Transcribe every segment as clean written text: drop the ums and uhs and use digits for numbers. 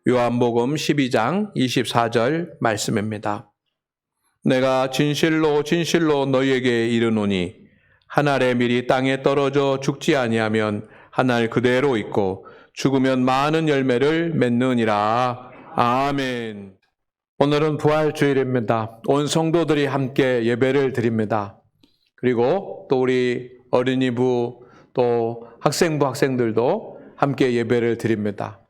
요한복음 12장 24절 말씀입니다. 내가 진실로 진실로 너희에게 이르노니 한 알의 밀이 땅에 떨어져 죽지 아니하면 한 알 그대로 있고 죽으면 많은 열매를 맺느니라. 아멘. 오늘은 부활주일입니다. 온 성도들이 함께 예배를 드립니다. 그리고 또 우리 어린이부 또 학생부 학생들도 함께 예배를 드립니다.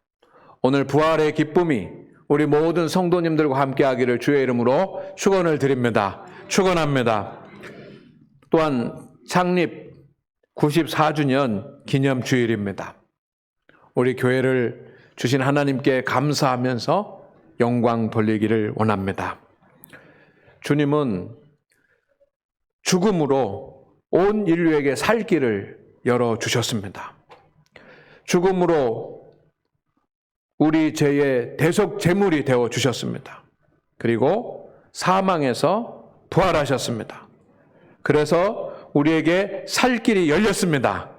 오늘 부활의 기쁨이 우리 모든 성도님들과 함께 하기를 주의 이름으로 축원을 드립니다. 축원합니다. 또한 창립 94주년 기념주일입니다. 우리 교회를 주신 하나님께 감사하면서 영광 돌리기를 원합니다. 주님은 죽음으로 온 인류에게 살 길을 열어주셨습니다. 죽음으로 우리 죄의 대속 제물이 되어주셨습니다. 그리고 사망에서 부활하셨습니다. 그래서 우리에게 살 길이 열렸습니다.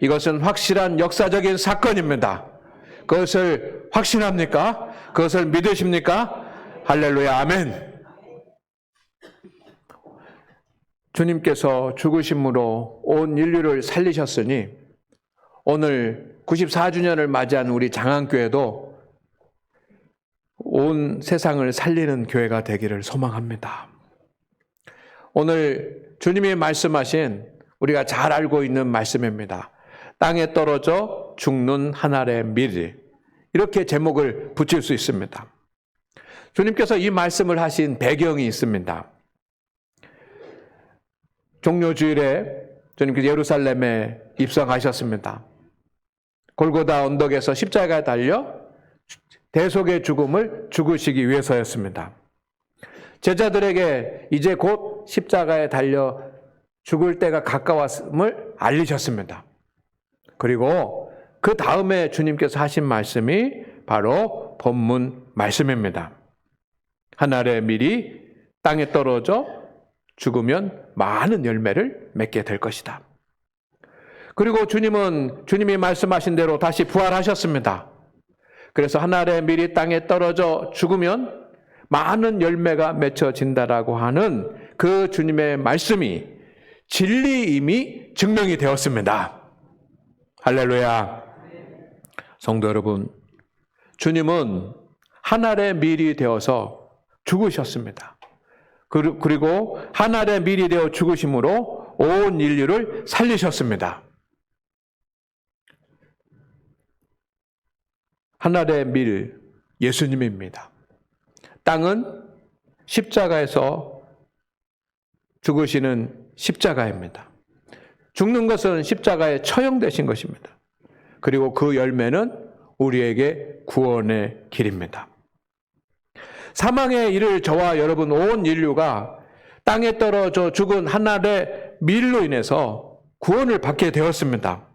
이것은 확실한 역사적인 사건입니다. 그것을 확신합니까? 그것을 믿으십니까? 할렐루야, 아멘. 주님께서 죽으심으로 온 인류를 살리셨으니 오늘 94주년을 맞이한 우리 장안교회도 온 세상을 살리는 교회가 되기를 소망합니다. 오늘 주님이 말씀하신 우리가 잘 알고 있는 말씀입니다. 땅에 떨어져 죽는 한 알의 밀, 이렇게 제목을 붙일 수 있습니다. 주님께서 이 말씀을 하신 배경이 있습니다. 종료주일에 주님께서 예루살렘에 입성하셨습니다. 골고다 언덕에서 십자가에 달려 대속의 죽음을 죽으시기 위해서였습니다. 제자들에게 이제 곧 십자가에 달려 죽을 때가 가까웠음을 알리셨습니다. 그리고 그 다음에 주님께서 하신 말씀이 바로 본문 말씀입니다. 한 알의 밀이 땅에 떨어져 죽으면 많은 열매를 맺게 될 것이다. 그리고 주님은 주님이 말씀하신 대로 다시 부활하셨습니다. 그래서 한 알의 밀이 땅에 떨어져 죽으면 많은 열매가 맺혀진다라고 하는 그 주님의 말씀이 진리임이 증명이 되었습니다. 할렐루야. 성도 여러분, 주님은 한 알의 밀이 되어서 죽으셨습니다. 그리고 한 알의 밀이 되어 죽으심으로 온 인류를 살리셨습니다. 한 알의 밀, 예수님입니다. 땅은 십자가에서 죽으시는 십자가입니다. 죽는 것은 십자가에 처형되신 것입니다. 그리고 그 열매는 우리에게 구원의 길입니다. 사망의 이를 저와 여러분 온 인류가 땅에 떨어져 죽은 한 알의 밀로 인해서 구원을 받게 되었습니다.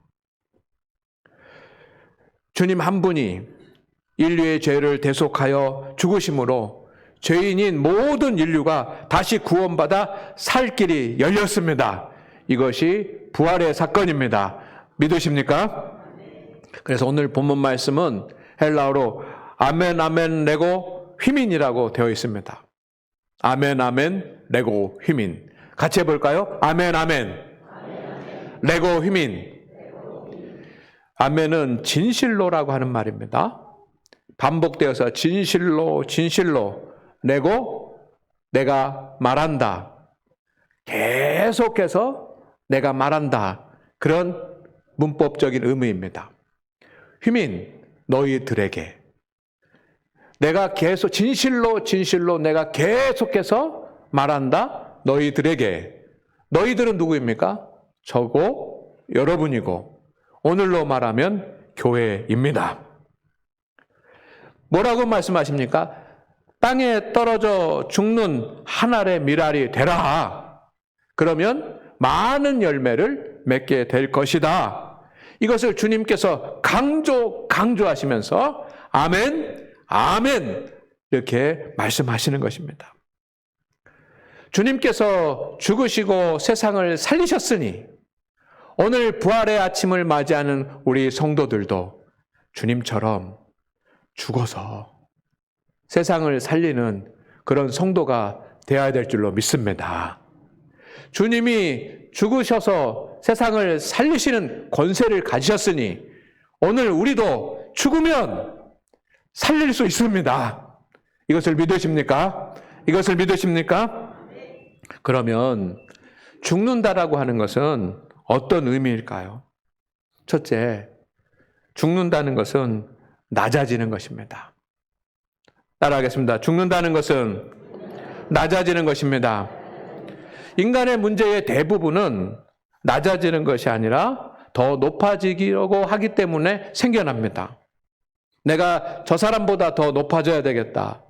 주님 한 분이 인류의 죄를 대속하여 죽으심으로 죄인인 모든 인류가 다시 구원받아 살 길이 열렸습니다. 이것이 부활의 사건입니다. 믿으십니까? 그래서 오늘 본문 말씀은 헬라어로 아멘 아멘 레고 휘민이라고 되어 있습니다. 아멘 아멘 레고 휘민. 같이 해볼까요? 아멘 아멘 레고 휘민. 아멘은 진실로라고 하는 말입니다. 반복되어서 진실로 진실로 레고 내가 말한다. 계속해서 내가 말한다. 그런 문법적인 의미입니다. 휘민, 너희들에게. 내가 계속 진실로 진실로 내가 계속해서 말한다. 너희들에게. 너희들은 누구입니까? 저고 여러분이고 오늘로 말하면 교회입니다. 뭐라고 말씀하십니까? 땅에 떨어져 죽는 한 알의 밀알이 되라. 그러면 많은 열매를 맺게 될 것이다. 이것을 주님께서 강조하시면서 아멘, 아멘 이렇게 말씀하시는 것입니다. 주님께서 죽으시고 세상을 살리셨으니 오늘 부활의 아침을 맞이하는 우리 성도들도 주님처럼 죽어서 세상을 살리는 그런 성도가 되어야 될 줄로 믿습니다. 주님이 죽으셔서 세상을 살리시는 권세를 가지셨으니 오늘 우리도 죽으면 살릴 수 있습니다. 이것을 믿으십니까? 이것을 믿으십니까? 그러면 죽는다라고 하는 것은 어떤 의미일까요? 첫째, 죽는다는 것은 낮아지는 것입니다. 따라하겠습니다. 죽는다는 것은 낮아지는 것입니다. 인간의 문제의 대부분은 낮아지는 것이 아니라 더 높아지려고 하기 때문에 생겨납니다. 내가 저 사람보다 더 높아져야 되겠다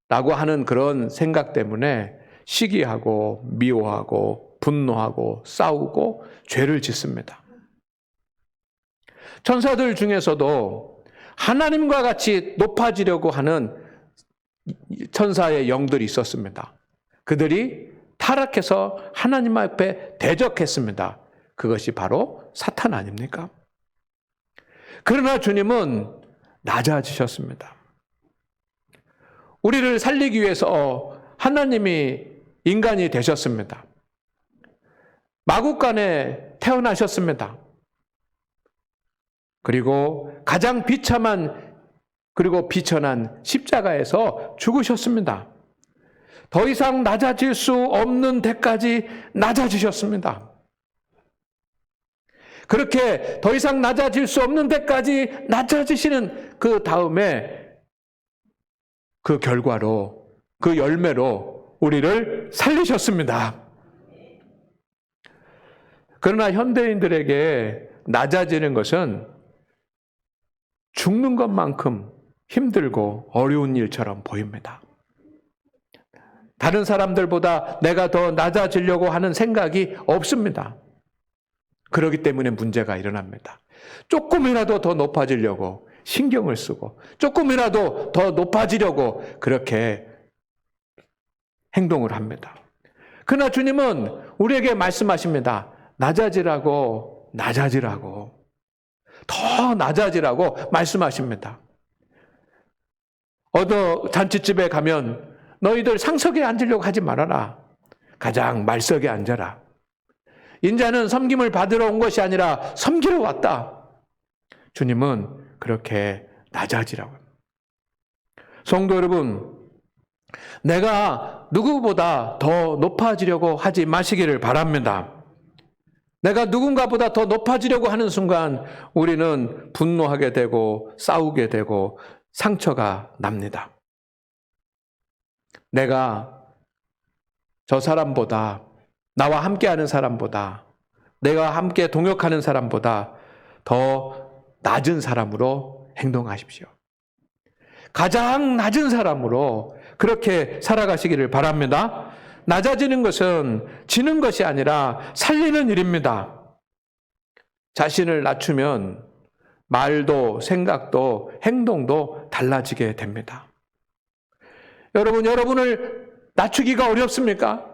라고 하는 그런 생각 때문에 시기하고 미워하고 분노하고 싸우고 죄를 짓습니다. 천사들 중에서도 하나님과 같이 높아지려고 하는 천사의 영들이 있었습니다. 그들이 타락해서 하나님 앞에 대적했습니다. 그것이 바로 사탄 아닙니까? 그러나 주님은 낮아지셨습니다. 우리를 살리기 위해서 하나님이 인간이 되셨습니다. 마구간에 태어나셨습니다. 그리고 가장 비참한 그리고 비천한 십자가에서 죽으셨습니다. 더 이상 낮아질 수 없는 데까지 낮아지셨습니다. 그렇게 더 이상 낮아질 수 없는 데까지 낮아지시는 그 다음에 그 결과로, 그 열매로 우리를 살리셨습니다. 그러나 현대인들에게 낮아지는 것은 죽는 것만큼 힘들고 어려운 일처럼 보입니다. 다른 사람들보다 내가 더 낮아지려고 하는 생각이 없습니다. 그렇기 때문에 문제가 일어납니다. 조금이라도 더 높아지려고 신경을 쓰고 조금이라도 더 높아지려고 그렇게 행동을 합니다. 그러나 주님은 우리에게 말씀하십니다. 낮아지라고, 낮아지라고, 더 낮아지라고 말씀하십니다. 어느 잔치집에 가면 너희들 상석에 앉으려고 하지 말아라. 가장 말석에 앉아라. 인자는 섬김을 받으러 온 것이 아니라 섬기러 왔다. 주님은 그렇게 낮아지라고 합니다. 성도 여러분, 내가 누구보다 더 높아지려고 하지 마시기를 바랍니다. 내가 누군가보다 더 높아지려고 하는 순간 우리는 분노하게 되고 싸우게 되고 상처가 납니다. 내가 저 사람보다, 나와 함께하는 사람보다, 내가 함께 동역하는 사람보다 더 낮은 사람으로 행동하십시오. 가장 낮은 사람으로 그렇게 살아가시기를 바랍니다. 낮아지는 것은 지는 것이 아니라 살리는 일입니다. 자신을 낮추면 말도 생각도 행동도 달라지게 됩니다. 여러분, 여러분을 낮추기가 어렵습니까?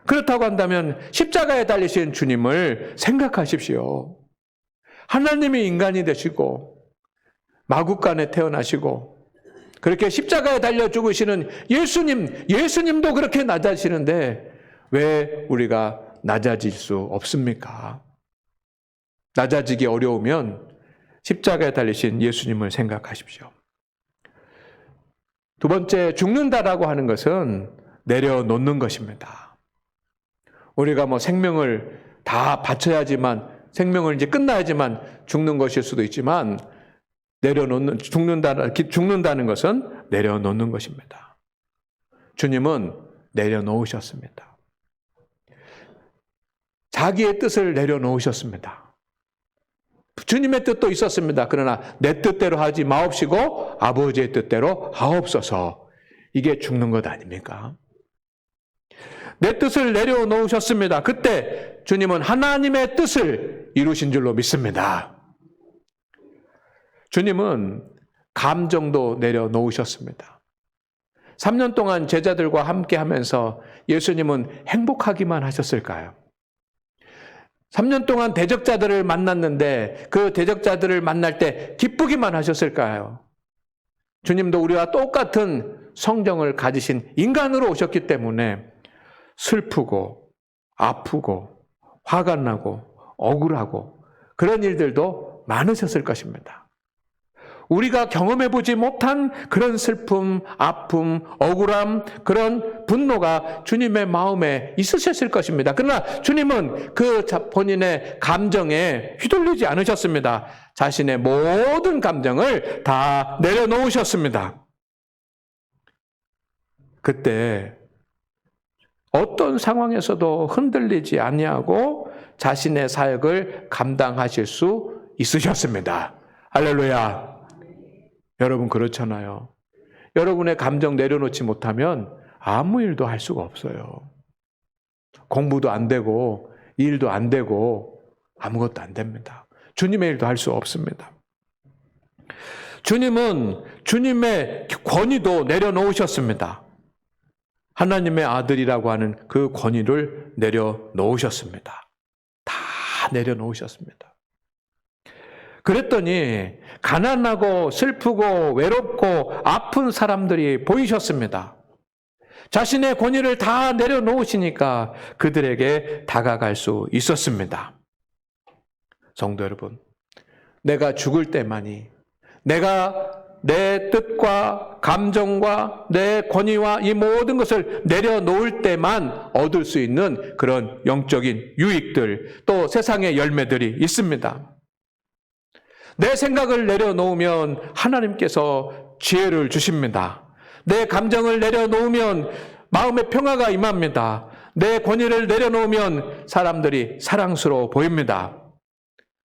그렇다고 한다면 십자가에 달리신 주님을 생각하십시오. 하나님이 인간이 되시고 마구간에 태어나시고 그렇게 십자가에 달려 죽으시는 예수님도 그렇게 낮아지시는데 왜 우리가 낮아질 수 없습니까? 낮아지기 어려우면 십자가에 달리신 예수님을 생각하십시오. 두 번째, 죽는다라고 하는 것은 내려놓는 것입니다. 우리가 생명을 다 바쳐야지만, 생명을 이제 끝나야지만 죽는 것일 수도 있지만, 죽는다는 것은 내려놓는 것입니다. 주님은 내려놓으셨습니다. 자기의 뜻을 내려놓으셨습니다. 주님의 뜻도 있었습니다. 그러나 내 뜻대로 하지 마옵시고 아버지의 뜻대로 하옵소서. 이게 죽는 것 아닙니까? 내 뜻을 내려놓으셨습니다. 그때 주님은 하나님의 뜻을 이루신 줄로 믿습니다. 주님은 감정도 내려놓으셨습니다. 3년 동안 제자들과 함께 하면서 예수님은 행복하기만 하셨을까요? 3년 동안 대적자들을 만났는데 그 대적자들을 만날 때 기쁘기만 하셨을까요? 주님도 우리와 똑같은 성정을 가지신 인간으로 오셨기 때문에 슬프고 아프고 화가 나고 억울하고 그런 일들도 많으셨을 것입니다. 우리가 경험해보지 못한 그런 슬픔, 아픔, 억울함, 그런 분노가 주님의 마음에 있으셨을 것입니다. 그러나 주님은 그 본인의 감정에 휘둘리지 않으셨습니다. 자신의 모든 감정을 다 내려놓으셨습니다. 그때 어떤 상황에서도 흔들리지 아니하고 자신의 사역을 감당하실 수 있으셨습니다. 할렐루야. 여러분 그렇잖아요. 여러분의 감정 내려놓지 못하면 아무 일도 할 수가 없어요. 공부도 안 되고 일도 안 되고 아무것도 안 됩니다. 주님의 일도 할 수 없습니다. 주님은 주님의 권위도 내려놓으셨습니다. 하나님의 아들이라고 하는 그 권위를 내려놓으셨습니다. 다 내려놓으셨습니다. 그랬더니 가난하고 슬프고 외롭고 아픈 사람들이 보이셨습니다. 자신의 권위를 다 내려놓으시니까 그들에게 다가갈 수 있었습니다. 성도 여러분, 내가 죽을 때만이 내가 내 뜻과 감정과 내 권위와 이 모든 것을 내려놓을 때만 얻을 수 있는 그런 영적인 유익들, 또 세상의 열매들이 있습니다. 내 생각을 내려놓으면 하나님께서 지혜를 주십니다. 내 감정을 내려놓으면 마음의 평화가 임합니다. 내 권위를 내려놓으면 사람들이 사랑스러워 보입니다.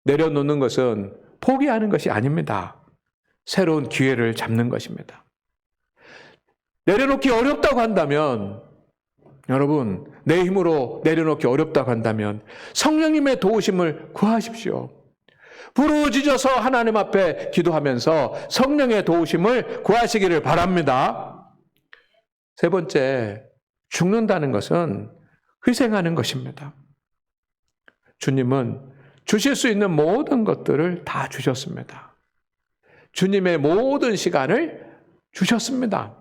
내려놓는 것은 포기하는 것이 아닙니다. 새로운 기회를 잡는 것입니다. 내려놓기 어렵다고 한다면, 여러분, 내 힘으로 내려놓기 어렵다고 한다면 성령님의 도우심을 구하십시오. 부르짖어서 하나님 앞에 기도하면서 성령의 도우심을 구하시기를 바랍니다. 세 번째, 죽는다는 것은 희생하는 것입니다. 주님은 주실 수 있는 모든 것들을 다 주셨습니다. 주님의 모든 시간을 주셨습니다.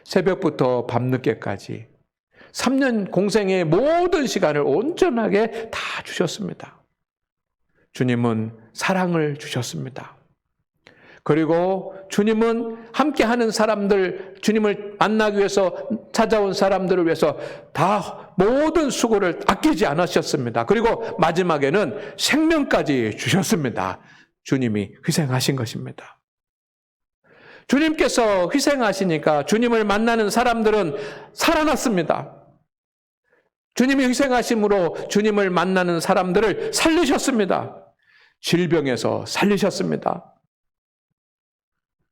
새벽부터 밤늦게까지 3년 공생의 모든 시간을 온전하게 다 주셨습니다. 주님은 사랑을 주셨습니다. 그리고 주님은 함께하는 사람들, 주님을 만나기 위해서 찾아온 사람들을 위해서 다 모든 수고를 아끼지 않으셨습니다. 그리고 마지막에는 생명까지 주셨습니다. 주님이 희생하신 것입니다. 주님께서 희생하시니까 주님을 만나는 사람들은 살아났습니다. 주님이 희생하심으로 주님을 만나는 사람들을 살리셨습니다. 질병에서 살리셨습니다.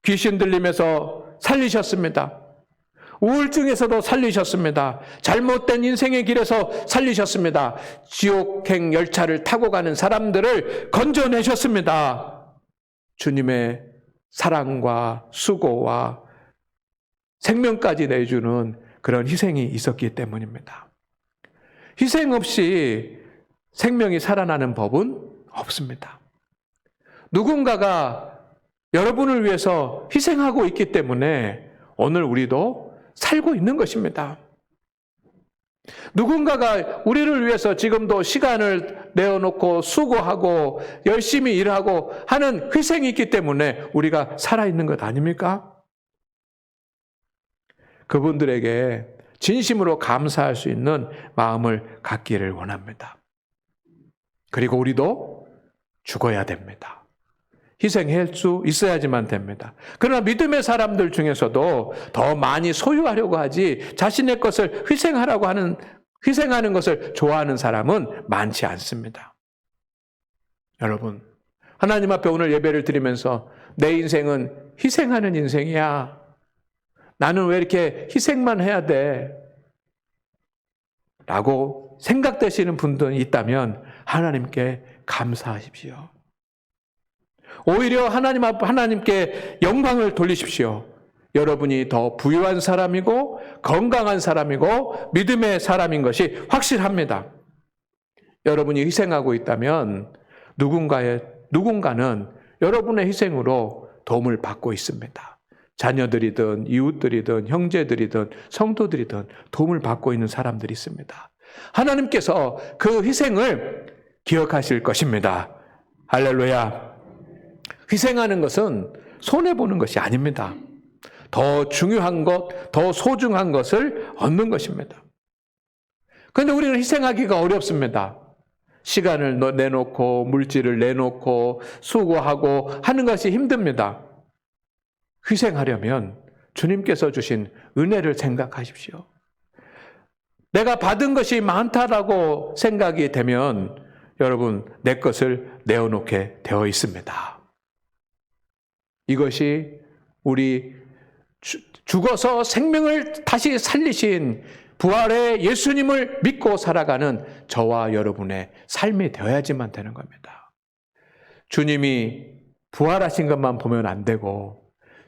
귀신 들림에서 살리셨습니다. 우울증에서도 살리셨습니다. 잘못된 인생의 길에서 살리셨습니다. 지옥행 열차를 타고 가는 사람들을 건져내셨습니다. 주님의 사랑과 수고와 생명까지 내주는 그런 희생이 있었기 때문입니다. 희생 없이 생명이 살아나는 법은 없습니다. 누군가가 여러분을 위해서 희생하고 있기 때문에 오늘 우리도 살고 있는 것입니다. 누군가가 우리를 위해서 지금도 시간을 내어놓고 수고하고 열심히 일하고 하는 희생이 있기 때문에 우리가 살아있는 것 아닙니까? 그분들에게 진심으로 감사할 수 있는 마음을 갖기를 원합니다. 그리고 우리도 죽어야 됩니다. 희생할 수 있어야지만 됩니다. 그러나 믿음의 사람들 중에서도 더 많이 소유하려고 하지 자신의 것을 희생하는 것을 좋아하는 사람은 많지 않습니다. 여러분, 하나님 앞에 오늘 예배를 드리면서 내 인생은 희생하는 인생이야. 나는 왜 이렇게 희생만 해야 돼? 라고 생각되시는 분들이 있다면 하나님께 감사하십시오. 오히려 하나님께 영광을 돌리십시오. 여러분이 더 부유한 사람이고 건강한 사람이고 믿음의 사람인 것이 확실합니다. 여러분이 희생하고 있다면 누군가는 여러분의 희생으로 도움을 받고 있습니다. 자녀들이든 이웃들이든 형제들이든 성도들이든 도움을 받고 있는 사람들이 있습니다. 하나님께서 그 희생을 기억하실 것입니다. 할렐루야. 희생하는 것은 손해보는 것이 아닙니다. 더 중요한 것, 더 소중한 것을 얻는 것입니다. 그런데 우리는 희생하기가 어렵습니다. 시간을 내놓고 물질을 내놓고 수고하고 하는 것이 힘듭니다. 희생하려면 주님께서 주신 은혜를 생각하십시오. 내가 받은 것이 많다라고 생각이 되면 여러분 내 것을 내어놓게 되어 있습니다. 이것이 우리 죽어서 생명을 다시 살리신 부활의 예수님을 믿고 살아가는 저와 여러분의 삶이 되어야지만 되는 겁니다. 주님이 부활하신 것만 보면 안 되고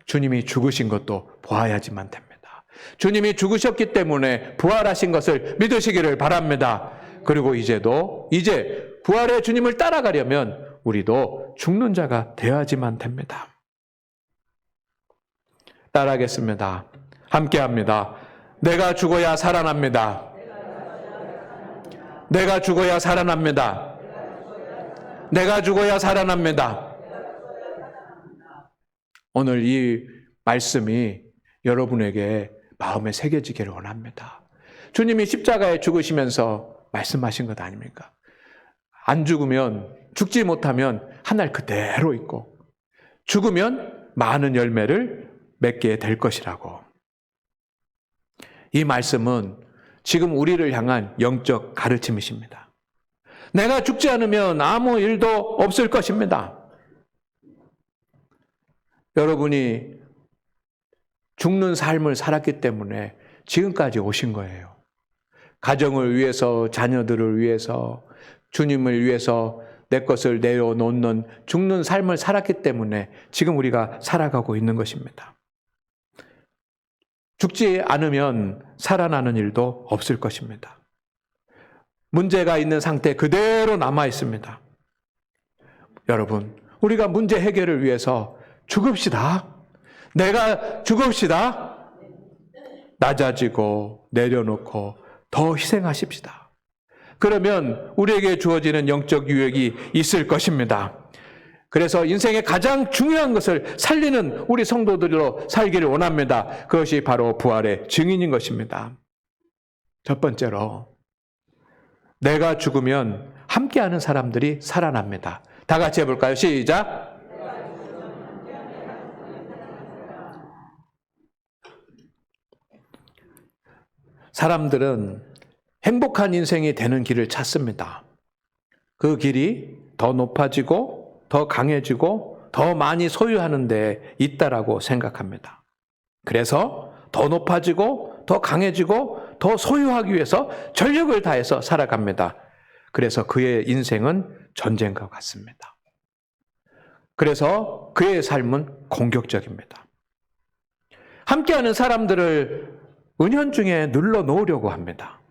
주님이 죽으신 것도 보아야지만 됩니다. 주님이 죽으셨기 때문에 부활하신 것을 믿으시기를 바랍니다. 그리고 이제 부활의 주님을 따라가려면 우리도 죽는 자가 되어야지만 됩니다. 따라하겠습니다. 함께합니다. 내가 죽어야 살아납니다. 내가 죽어야 살아납니다. 내가 죽어야 살아납니다. 오늘 이 말씀이 여러분에게 마음에 새겨지기를 원합니다. 주님이 십자가에 죽으시면서 말씀하신 것 아닙니까? 안 죽으면, 죽지 못하면 하늘 그대로 있고 죽으면 많은 열매를 맺게 될 것이라고. 이 말씀은 지금 우리를 향한 영적 가르침이십니다. 내가 죽지 않으면 아무 일도 없을 것입니다. 여러분이 죽는 삶을 살았기 때문에 지금까지 오신 거예요. 가정을 위해서, 자녀들을 위해서, 주님을 위해서 내 것을 내어놓는 죽는 삶을 살았기 때문에 지금 우리가 살아가고 있는 것입니다. 죽지 않으면 살아나는 일도 없을 것입니다. 문제가 있는 상태 그대로 남아 있습니다. 여러분, 우리가 문제 해결을 위해서 죽읍시다. 내가 죽읍시다. 낮아지고 내려놓고 더 희생하십시다. 그러면 우리에게 주어지는 영적 유익이 있을 것입니다. 그래서 인생의 가장 중요한 것을 살리는 우리 성도들로 살기를 원합니다. 그것이 바로 부활의 증인인 것입니다. 첫 번째로, 내가 죽으면 함께하는 사람들이 살아납니다. 다 같이 해볼까요? 시작! 사람들은 행복한 인생이 되는 길을 찾습니다. 그 길이 더 높아지고 더 강해지고 더 많이 소유하는 데 있다라고 생각합니다. 그래서 더 높아지고 더 강해지고 더 소유하기 위해서 전력을 다해서 살아갑니다. 그래서 그의 인생은 전쟁과 같습니다. 그래서 그의 삶은 공격적입니다. 함께하는 사람들을 은연중에 눌러놓으려고 합니다.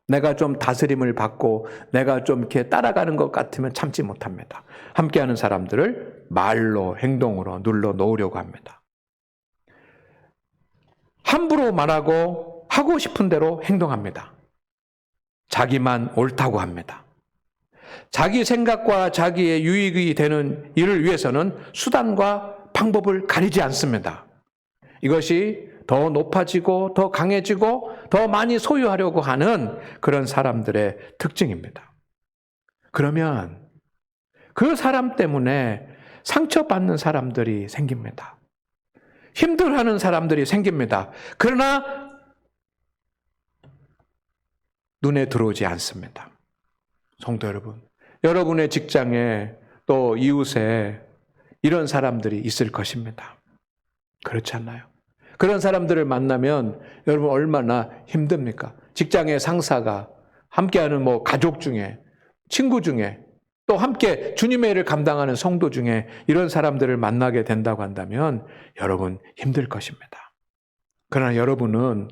내가 좀 다스림을 받고 내가 좀 이렇게 따라가는 것 같으면 참지 못합니다. 함께하는 사람들을 말로, 행동으로 눌러놓으려고 합니다. 함부로 말하고 하고 싶은 대로 행동합니다. 자기만 옳다고 합니다. 자기 생각과 자기의 유익이 되는 일을 위해서는 수단과 방법을 가리지 않습니다. 이것이 더 높아지고 더 강해지고 더 많이 소유하려고 하는 그런 사람들의 특징입니다. 그러면 그 사람 때문에 상처받는 사람들이 생깁니다. 힘들어하는 사람들이 생깁니다. 그러나 눈에 들어오지 않습니다. 성도 여러분, 여러분의 직장에 또 이웃에 이런 사람들이 있을 것입니다. 그렇지 않나요? 그런 사람들을 만나면 여러분 얼마나 힘듭니까? 직장의 상사가, 함께하는 가족 중에, 친구 중에, 또 함께 주님의 일을 감당하는 성도 중에 이런 사람들을 만나게 된다고 한다면 여러분 힘들 것입니다. 그러나 여러분은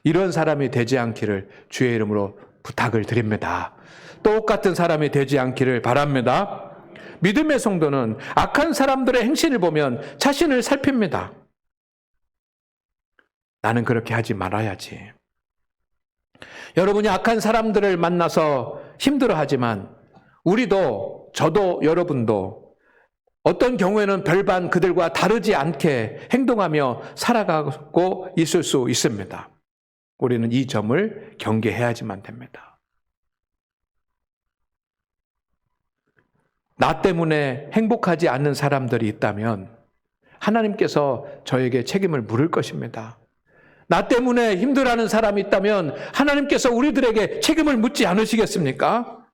이런 사람이 되지 않기를 주의 이름으로 부탁을 드립니다. 똑같은 사람이 되지 않기를 바랍니다. 믿음의 성도는 악한 사람들의 행실을 보면 자신을 살핍니다. 나는 그렇게 하지 말아야지. 여러분이 악한 사람들을 만나서 힘들어하지만 우리도, 저도, 여러분도 어떤 경우에는 별반 그들과 다르지 않게 행동하며 살아가고 있을 수 있습니다. 우리는 이 점을 경계해야지만 됩니다. 나 때문에 행복하지 않는 사람들이 있다면 하나님께서 저에게 책임을 물을 것입니다. 나 때문에 힘들어하는 사람이 있다면 하나님께서 우리들에게 책임을 묻지 않으시겠습니까?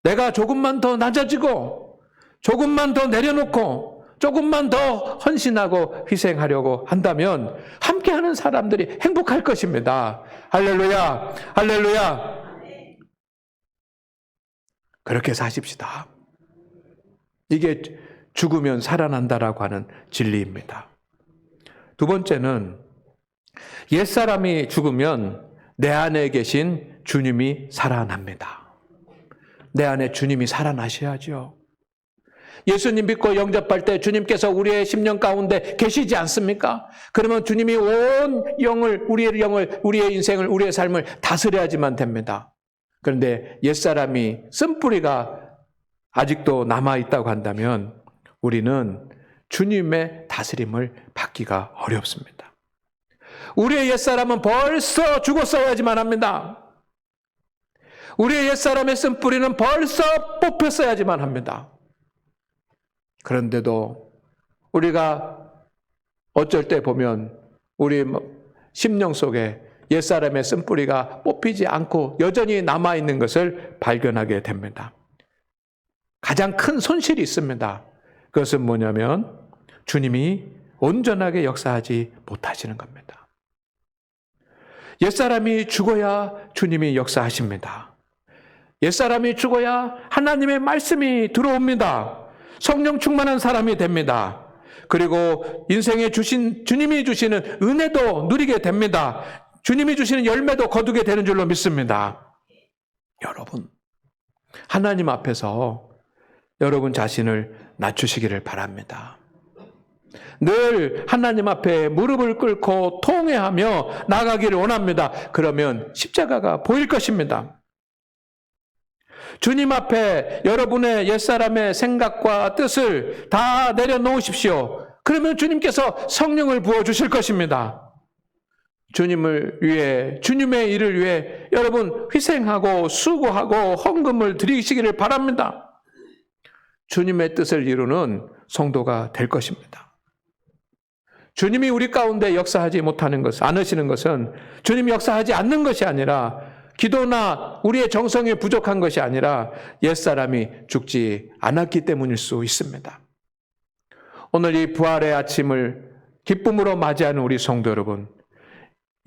내가 조금만 더 낮아지고 조금만 더 내려놓고 조금만 더 헌신하고 희생하려고 한다면 함께하는 사람들이 행복할 것입니다. 할렐루야, 할렐루야. 그렇게 사십시다. 이게 죽으면 살아난다라고 하는 진리입니다. 두 번째는 옛사람이 죽으면 내 안에 계신 주님이 살아납니다. 내 안에 주님이 살아나셔야죠. 예수님 믿고 영접할 때 주님께서 우리의 심령 가운데 계시지 않습니까? 그러면 주님이 온 영을, 우리의 인생을, 우리의 삶을 다스려야지만 됩니다. 그런데 옛사람이 쓴뿌리가 아직도 남아있다고 한다면 우리는 주님의 다스림을 받기가 어렵습니다. 우리의 옛사람은 벌써 죽었어야지만 합니다. 우리의 옛사람의 쓴뿌리는 벌써 뽑혔어야지만 합니다. 그런데도 우리가 어쩔 때 보면 우리 심령 속에 옛사람의 쓴뿌리가 뽑히지 않고 여전히 남아있는 것을 발견하게 됩니다. 가장 큰 손실이 있습니다. 그것은 뭐냐면 주님이 온전하게 역사하지 못하시는 겁니다. 옛사람이 죽어야 주님이 역사하십니다. 옛사람이 죽어야 하나님의 말씀이 들어옵니다. 성령 충만한 사람이 됩니다. 그리고 인생에 주님이 주시는 은혜도 누리게 됩니다. 주님이 주시는 열매도 거두게 되는 줄로 믿습니다. 여러분, 하나님 앞에서 여러분 자신을 낮추시기를 바랍니다. 늘 하나님 앞에 무릎을 꿇고 통회하며 나가기를 원합니다. 그러면 십자가가 보일 것입니다. 주님 앞에 여러분의 옛사람의 생각과 뜻을 다 내려놓으십시오. 그러면 주님께서 성령을 부어주실 것입니다. 주님을 위해, 주님의 일을 위해 여러분 희생하고 수고하고 헌금을 드리시기를 바랍니다. 주님의 뜻을 이루는 성도가 될 것입니다. 주님이 우리 가운데 역사하지 못하는 것, 않으시는 것은 주님이 역사하지 않는 것이 아니라 기도나 우리의 정성이 부족한 것이 아니라 옛사람이 죽지 않았기 때문일 수 있습니다. 오늘 이 부활의 아침을 기쁨으로 맞이하는 우리 성도 여러분,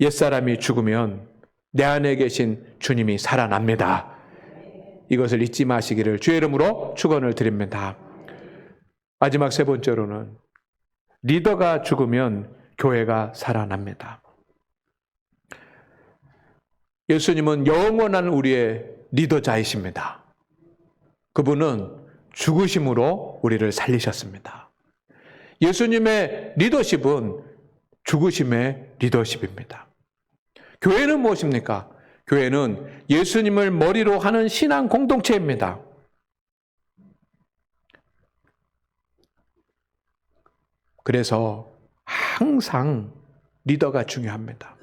옛사람이 죽으면 내 안에 계신 주님이 살아납니다. 이것을 잊지 마시기를 주의 이름으로 축원을 드립니다. 마지막 세 번째로는 리더가 죽으면 교회가 살아납니다. 예수님은 영원한 우리의 리더자이십니다. 그분은 죽으심으로 우리를 살리셨습니다. 예수님의 리더십은 죽으심의 리더십입니다. 교회는 무엇입니까? 교회는 예수님을 머리로 하는 신앙 공동체입니다. 그래서 항상 리더가 중요합니다.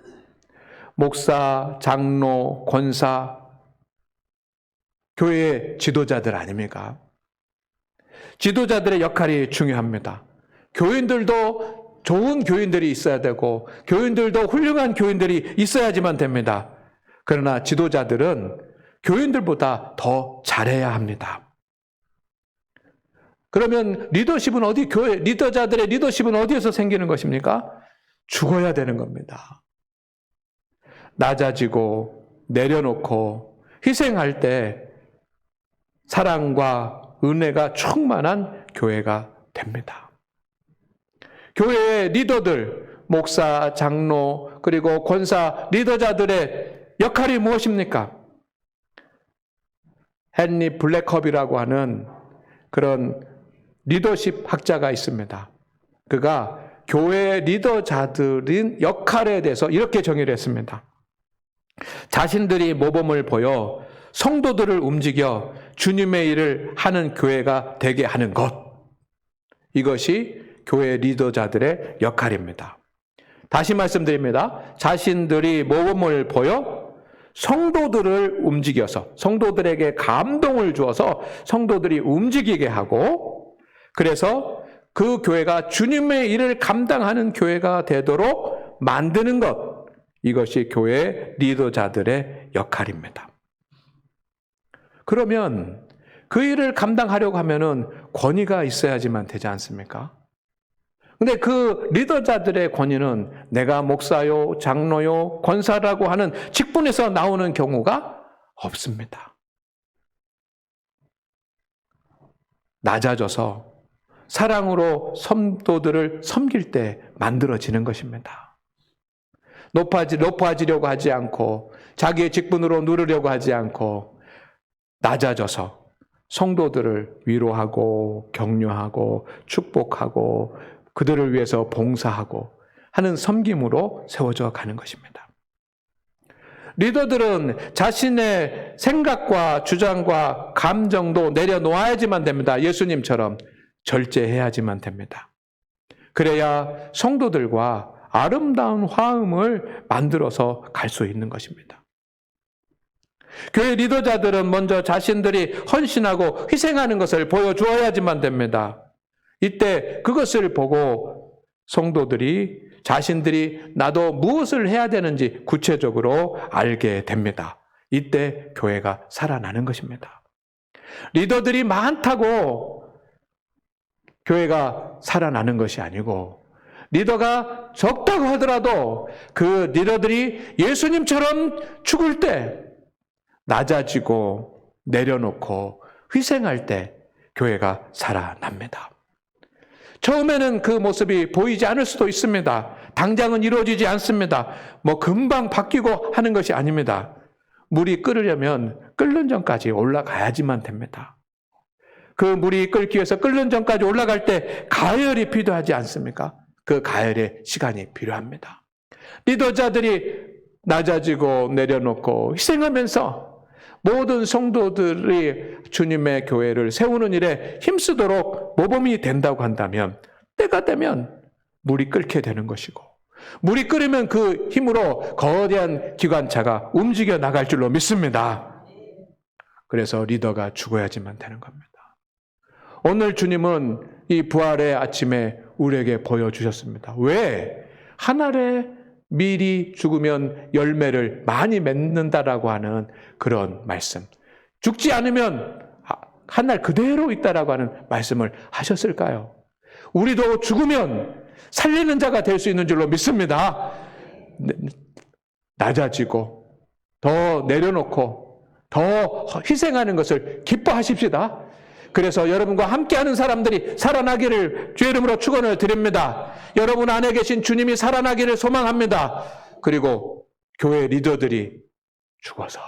목사, 장로, 권사, 교회의 지도자들 아닙니까? 지도자들의 역할이 중요합니다. 교인들도 좋은 교인들이 있어야 되고 교인들도 훌륭한 교인들이 있어야지만 됩니다. 그러나 지도자들은 교인들보다 더 잘해야 합니다. 그러면 리더십은 교회 리더자들의 리더십은 어디에서 생기는 것입니까? 죽어야 되는 겁니다. 낮아지고 내려놓고 희생할 때 사랑과 은혜가 충만한 교회가 됩니다. 교회의 리더들, 목사, 장로, 그리고 권사, 리더자들의 역할이 무엇입니까? 헨리 블랙컵이라고 하는 그런 리더십 학자가 있습니다. 그가 교회 리더자들인 역할에 대해서 이렇게 정의를 했습니다. 자신들이 모범을 보여 성도들을 움직여 주님의 일을 하는 교회가 되게 하는 것. 이것이 교회 리더자들의 역할입니다. 다시 말씀드립니다. 자신들이 모범을 보여 성도들을 움직여서 성도들에게 감동을 주어서 성도들이 움직이게 하고 그래서 그 교회가 주님의 일을 감당하는 교회가 되도록 만드는 것. 이것이 교회 리더자들의 역할입니다. 그러면 그 일을 감당하려고 하면은 권위가 있어야지만 되지 않습니까? 근데 그 리더자들의 권위는 내가 목사요, 장로요, 권사라고 하는 직분에서 나오는 경우가 없습니다. 낮아져서 사랑으로 성도들을 섬길 때 만들어지는 것입니다. 높아지려고 하지 않고 자기의 직분으로 누르려고 하지 않고 낮아져서 성도들을 위로하고 격려하고 축복하고 그들을 위해서 봉사하고 하는 섬김으로 세워져 가는 것입니다. 리더들은 자신의 생각과 주장과 감정도 내려놓아야지만 됩니다. 예수님처럼 절제해야지만 됩니다. 그래야 성도들과 아름다운 화음을 만들어서 갈 수 있는 것입니다. 교회 리더자들은 먼저 자신들이 헌신하고 희생하는 것을 보여주어야지만 됩니다. 이때 그것을 보고 성도들이 자신들이 나도 무엇을 해야 되는지 구체적으로 알게 됩니다. 이때 교회가 살아나는 것입니다. 리더들이 많다고 교회가 살아나는 것이 아니고 리더가 적다고 하더라도 그 리더들이 예수님처럼 죽을 때 낮아지고 내려놓고 희생할 때 교회가 살아납니다. 처음에는 그 모습이 보이지 않을 수도 있습니다. 당장은 이루어지지 않습니다. 금방 바뀌고 하는 것이 아닙니다. 물이 끓으려면 끓는 전까지 올라가야지만 됩니다. 그 물이 끓기 위해서 끓는 전까지 올라갈 때 가열이 필요하지 않습니까? 그 가열의 시간이 필요합니다. 리더자들이 낮아지고 내려놓고 희생하면서 모든 성도들이 주님의 교회를 세우는 일에 힘쓰도록 모범이 된다고 한다면 때가 되면 물이 끓게 되는 것이고 물이 끓으면 그 힘으로 거대한 기관차가 움직여 나갈 줄로 믿습니다. 그래서 리더가 죽어야지만 되는 겁니다. 오늘 주님은 이 부활의 아침에 우리에게 보여주셨습니다. 왜? 한 알에 밀이 죽으면 열매를 많이 맺는다라고 하는 그런 말씀. 죽지 않으면 한 날 그대로 있다라고 하는 말씀을 하셨을까요? 우리도 죽으면 살리는 자가 될 수 있는 줄로 믿습니다. 낮아지고 더 내려놓고 더 희생하는 것을 기뻐하십시다. 그래서 여러분과 함께하는 사람들이 살아나기를 주의 이름으로 축원을 드립니다. 여러분 안에 계신 주님이 살아나기를 소망합니다. 그리고 교회 리더들이 죽어서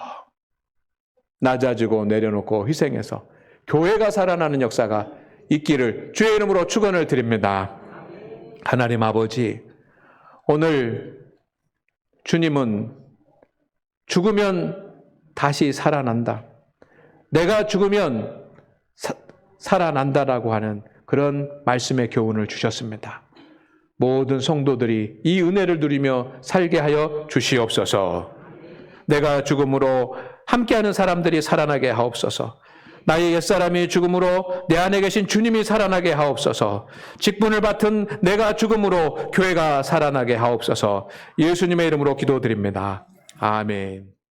낮아지고 내려놓고 희생해서 교회가 살아나는 역사가 있기를 주의 이름으로 축원을 드립니다. 하나님 아버지, 오늘 주님은 죽으면 다시 살아난다. 내가 죽으면 살아난다라고 하는 그런 말씀의 교훈을 주셨습니다. 모든 성도들이 이 은혜를 누리며 살게 하여 주시옵소서. 내가 죽음으로 함께하는 사람들이 살아나게 하옵소서. 나의 옛사람이 죽음으로 내 안에 계신 주님이 살아나게 하옵소서. 직분을 맡은 내가 죽음으로 교회가 살아나게 하옵소서. 예수님의 이름으로 기도드립니다. 아멘.